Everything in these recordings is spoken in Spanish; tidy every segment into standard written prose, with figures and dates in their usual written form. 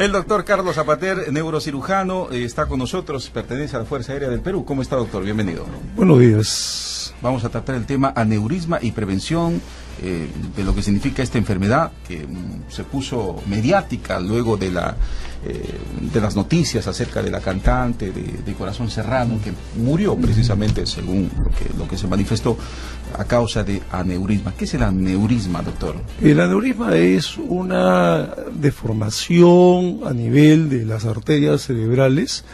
El doctor Carlos Zapater, neurocirujano, está con nosotros, pertenece a la Fuerza Aérea del Perú. ¿Cómo está, doctor? Bienvenido. Buenos días. Vamos a tratar el tema aneurisma y prevención de lo que significa esta enfermedad que se puso mediática luego de las noticias acerca de la cantante de Corazón Serrano, que murió precisamente según lo que se manifestó a causa de aneurisma. ¿Qué es el aneurisma, doctor? El aneurisma es una deformación a nivel de las arterias cerebrales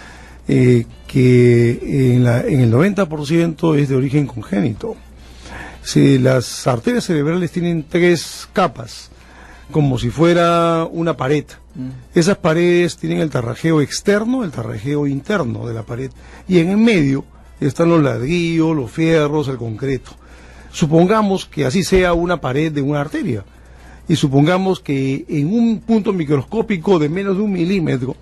que en el 90% es de origen congénito. Si las arterias cerebrales tienen 3 capas, como si fuera una pared. Esas paredes tienen el tarrajeo externo, el tarrajeo interno de la pared, y en el medio están los ladrillos, los fierros, el concreto. Supongamos que así sea una pared de una arteria, y supongamos que en un punto microscópico de menos de 1 milímetro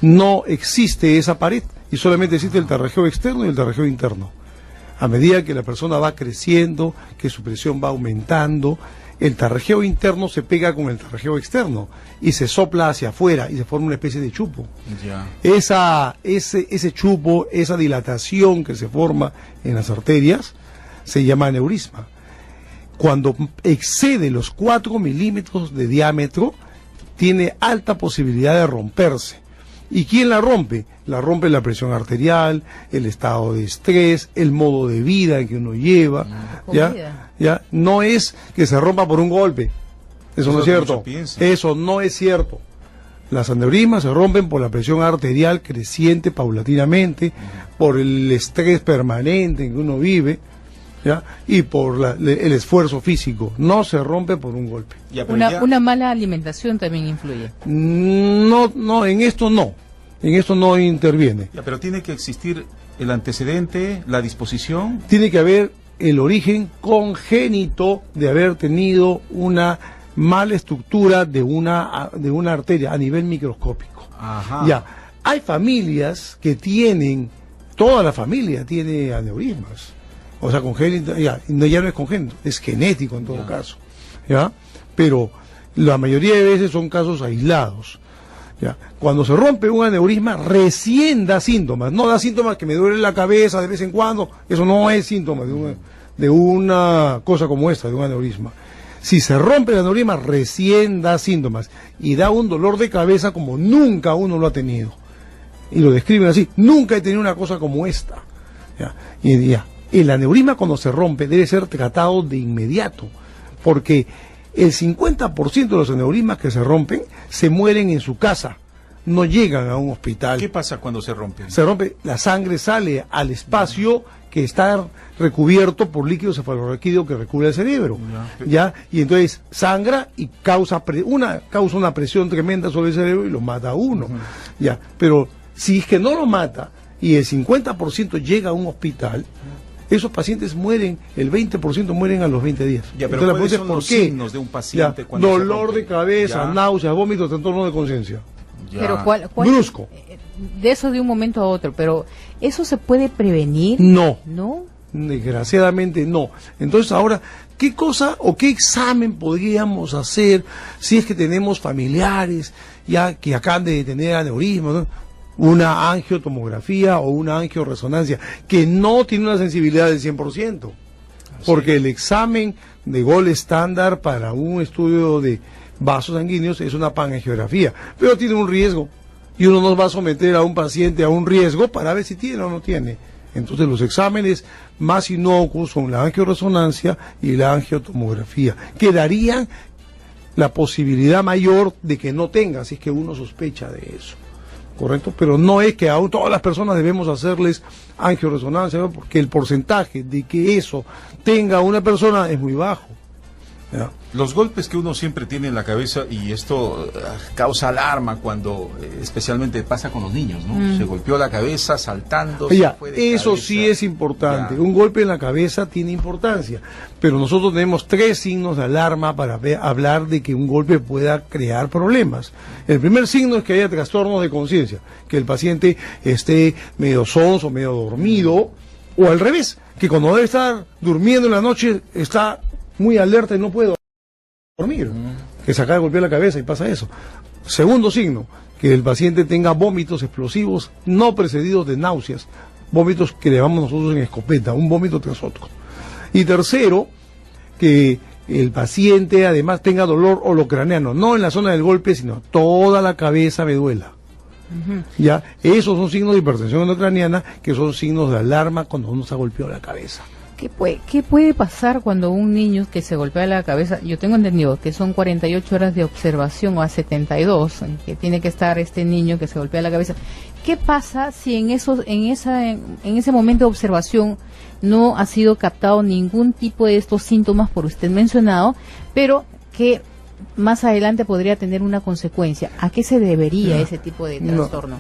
no existe esa pared, y solamente existe el tarrajeo externo y el tarrajeo interno. A medida que la persona va creciendo, que su presión va aumentando, el tarrajeo interno se pega con el tarrajeo externo y se sopla hacia afuera y se forma una especie de chupo. Ese chupo, esa dilatación que se forma en las arterias, se llama aneurisma. Cuando excede los 4 milímetros de diámetro, tiene alta posibilidad de romperse. ¿Y quién la rompe? La rompe la presión arterial, el estado de estrés, el modo de vida que uno lleva. ¿Ya? No es que se rompa por un golpe. Eso no es cierto. Eso no es cierto. Las aneurismas se rompen por la presión arterial creciente paulatinamente, por el estrés permanente en que uno vive, ¿ya? Y por el esfuerzo físico. No se rompe por un golpe. Una mala alimentación también influye. No, en esto no. En esto no interviene. Pero tiene que existir el antecedente, la disposición. Tiene que haber el origen congénito de haber tenido una mala estructura de una arteria a nivel microscópico. Ajá. Ya, hay familias que tienen, toda la familia tiene aneurismas. O sea, congénito, ya no es congénito, es genético en todo caso. ¿Ya? Pero la mayoría de veces son casos aislados. ¿Ya? Cuando se rompe un aneurisma, recién da síntomas. No da síntomas que me duele la cabeza de vez en cuando. Eso no es síntoma de una cosa como esta, de un aneurisma. Si se rompe el aneurisma, recién da síntomas. Y da un dolor de cabeza como nunca uno lo ha tenido. Y lo describen así. Nunca he tenido una cosa como esta. ¿Ya? Y ya. El aneurisma, cuando se rompe, debe ser tratado de inmediato. Porque el 50% de los aneurismas que se rompen se mueren en su casa, no llegan a un hospital. ¿Qué pasa cuando se rompe? Se rompe, la sangre sale al espacio que está recubierto por líquido cefalorraquídeo que recubre el cerebro, ¿ya? Y entonces sangra y causa una presión tremenda sobre el cerebro y lo mata a uno, ¿ya? Pero si es que no lo mata y el 50% llega a un hospital, esos pacientes mueren, el 20% mueren a los 20 días. Ya, pero ¿cuáles son los signos de un paciente cuando dolor de cabeza, náuseas, vómitos, trastorno de conciencia. Pero ¿cuál brusco. De eso de un momento a otro, pero ¿eso se puede prevenir? No. ¿No? Desgraciadamente no. Entonces ahora, ¿qué cosa o qué examen podríamos hacer si es que tenemos familiares ya que acaban de tener aneurisma, ¿no? Una angiotomografía o una angioresonancia que no tiene una sensibilidad del 100%, porque el examen de gold estándar para un estudio de vasos sanguíneos es una panangiografía, pero tiene un riesgo y uno no va a someter a un paciente a un riesgo para ver si tiene o no tiene. Entonces los exámenes más inocuos son la angioresonancia y la angiotomografía, que darían la posibilidad mayor de que no tenga, si es que uno sospecha de eso. Correcto, pero no es que a todas las personas debemos hacerles angioresonancia, ¿no? Porque el porcentaje de que eso tenga una persona es muy bajo. ¿Ya? Los golpes que uno siempre tiene en la cabeza, y esto causa alarma cuando especialmente pasa con los niños, ¿no? Se golpeó la cabeza saltando. Ya, eso sí es importante. Un golpe en la cabeza tiene importancia, pero nosotros tenemos 3 signos de alarma para hablar de que un golpe pueda crear problemas. El primer signo es que haya trastornos de conciencia, que el paciente esté medio sonso, medio dormido, o al revés, que cuando debe estar durmiendo en la noche está muy alerta y no puede dormir, que se acaba de golpear la cabeza y pasa eso. Segundo signo, que el paciente tenga vómitos explosivos no precedidos de náuseas, vómitos que le llamamos nosotros en escopeta, un vómito tras otro. Y tercero, que el paciente además tenga dolor holocraneano, no en la zona del golpe, sino toda la cabeza me duela. Ya, esos son signos de hipertensión endocraniana, que son signos de alarma cuando uno se ha golpeado la cabeza. ¿Qué puede pasar cuando un niño que se golpea la cabeza, yo tengo entendido que son 48 horas de observación o a 72, en que tiene que estar este niño que se golpea la cabeza? ¿Qué pasa si en ese momento de observación no ha sido captado ningún tipo de estos síntomas por usted mencionado, pero que más adelante podría tener una consecuencia? ¿A qué se debería ese tipo de trastorno?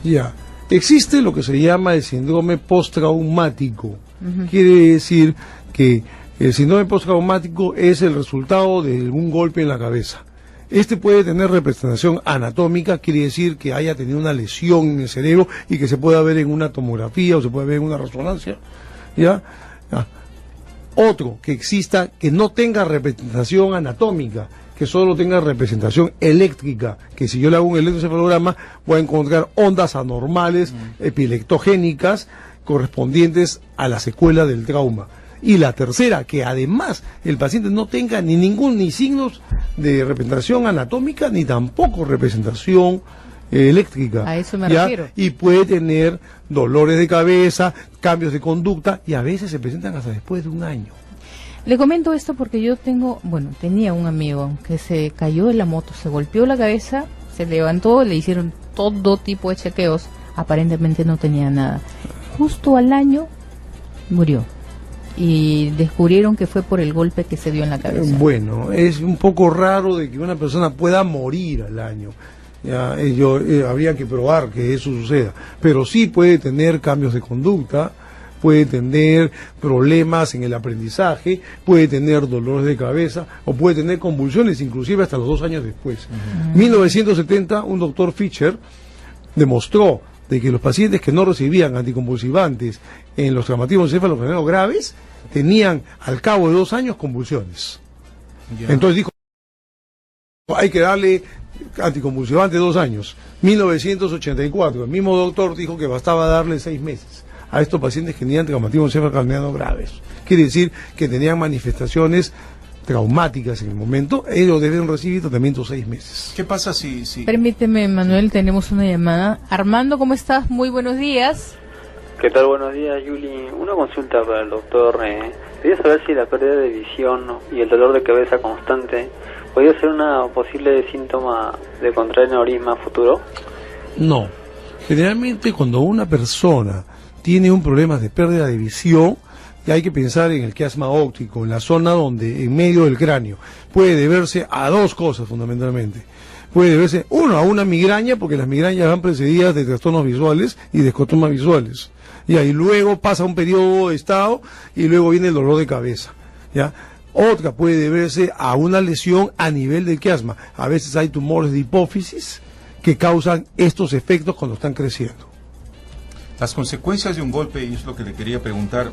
Existe lo que se llama el síndrome postraumático. Quiere decir que el síndrome postraumático es el resultado de algún golpe en la cabeza. Este puede tener representación anatómica, quiere decir que haya tenido una lesión en el cerebro y que se pueda ver en una tomografía o se puede ver en una resonancia. ¿Ya? Otro, que exista, que no tenga representación anatómica, que solo tenga representación eléctrica, que si yo le hago un electroencefalograma voy a encontrar ondas anormales epileptogénicas correspondientes a la secuela del trauma. Y la tercera, que además el paciente no tenga ni signos de representación anatómica ni tampoco representación eléctrica. A eso me refiero. Y puede tener dolores de cabeza, cambios de conducta, y a veces se presentan hasta después de un año. Le comento esto porque yo tenía un amigo que se cayó de la moto, se golpeó la cabeza, se levantó, le hicieron todo tipo de chequeos, aparentemente no tenía nada. Justo al año murió y descubrieron que fue por el golpe que se dio en la cabeza. Bueno, es un poco raro de que una persona pueda morir al año. Habría que probar que eso suceda, pero sí puede tener cambios de conducta, puede tener problemas en el aprendizaje, puede tener dolores de cabeza o puede tener convulsiones, inclusive hasta los 2 años después. En 1970, un doctor Fischer demostró de que los pacientes que no recibían anticonvulsivantes en los traumatismos encefalocraneanos graves tenían al cabo de 2 años convulsiones. Entonces dijo, hay que darle anticonvulsivante 2 años. 1984, el mismo doctor dijo que bastaba darle 6 meses a estos pacientes que tenían traumatismos encefalocraneanos graves. Quiere decir que tenían manifestaciones traumáticas en el momento, ellos deben recibir tratamiento 6 meses. ¿Qué pasa si...? Permíteme, Manuel, tenemos una llamada. Armando, ¿cómo estás? Muy buenos días. ¿Qué tal? Buenos días, Yuli. Una consulta para el doctor. Quería saber si la pérdida de visión y el dolor de cabeza constante podría ser una posible síntoma de contraer aneurisma futuro. No. Generalmente cuando una persona tiene un problema de pérdida de visión, hay que pensar en el quiasma óptico, en la zona donde, en medio del cráneo, puede deberse a 2 cosas fundamentalmente. Puede deberse, uno, a una migraña, porque las migrañas van precedidas de trastornos visuales y de escotomas visuales. Y luego pasa un periodo de estado y luego viene el dolor de cabeza. ¿Ya? Otra puede deberse a una lesión a nivel del quiasma. A veces hay tumores de hipófisis que causan estos efectos cuando están creciendo. Las consecuencias de un golpe, y es lo que le quería preguntar,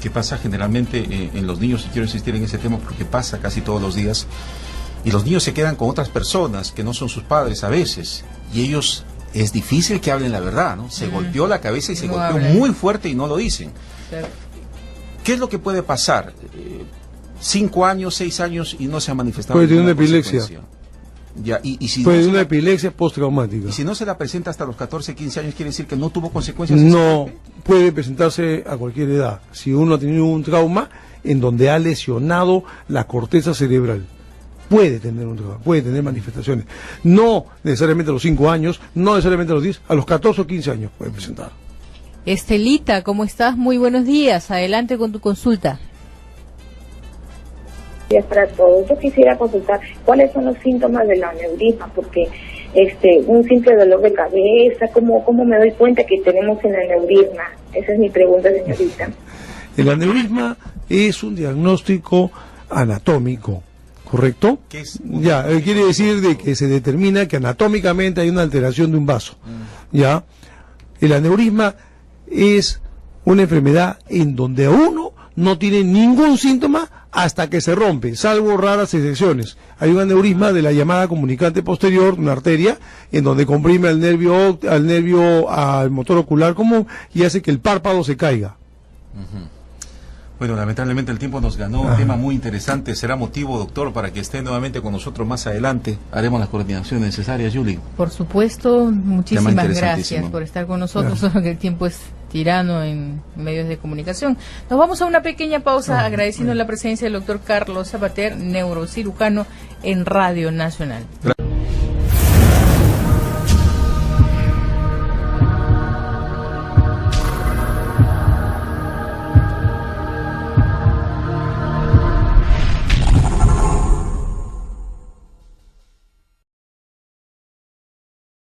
¿qué pasa generalmente en los niños? Y quiero insistir en ese tema porque pasa casi todos los días. Y los niños se quedan con otras personas que no son sus padres a veces. Y ellos, es difícil que hablen la verdad, ¿no? Se golpeó la cabeza y se golpeó muy fuerte y no lo dicen. Claro. ¿Qué es lo que puede pasar? 5 años, 6 años y no se ha manifestado. Puede tener una epilepsia. Ya, y si puede no tener una epilepsia postraumática. Y si no se la presenta hasta los 14, 15 años, ¿quiere decir que no tuvo consecuencias? No, puede presentarse a cualquier edad. Si uno ha tenido un trauma en donde ha lesionado la corteza cerebral, puede tener un trauma, puede tener manifestaciones. No necesariamente a los 5 años, no necesariamente a los 10, a los 14 o 15 años puede presentar. Estelita, ¿cómo estás? Muy buenos días. Adelante con tu consulta. Para todos, yo quisiera consultar cuáles son los síntomas del aneurisma, porque un simple dolor de cabeza, ¿cómo me doy cuenta que tenemos el aneurisma? Esa es mi pregunta, señorita. El aneurisma es un diagnóstico anatómico, ¿correcto? ¿Qué es? Ya, quiere decir de que se determina que anatómicamente hay una alteración de un vaso. Ya, el aneurisma es una enfermedad en donde uno no tiene ningún síntoma hasta que se rompe, salvo raras excepciones. Hay un aneurisma de la llamada comunicante posterior, una arteria, en donde comprime al nervio, al motor ocular común y hace que el párpado se caiga. Bueno, lamentablemente el tiempo nos ganó. Un tema muy interesante. Será motivo, doctor, para que esté nuevamente con nosotros más adelante. Haremos las coordinaciones necesarias, Julie. Por supuesto, muchísimas gracias por estar con nosotros, solo que el tiempo es tirano en medios de comunicación. Nos vamos a una pequeña pausa agradeciendo la presencia del doctor Carlos Sabater, neurocirujano en Radio Nacional.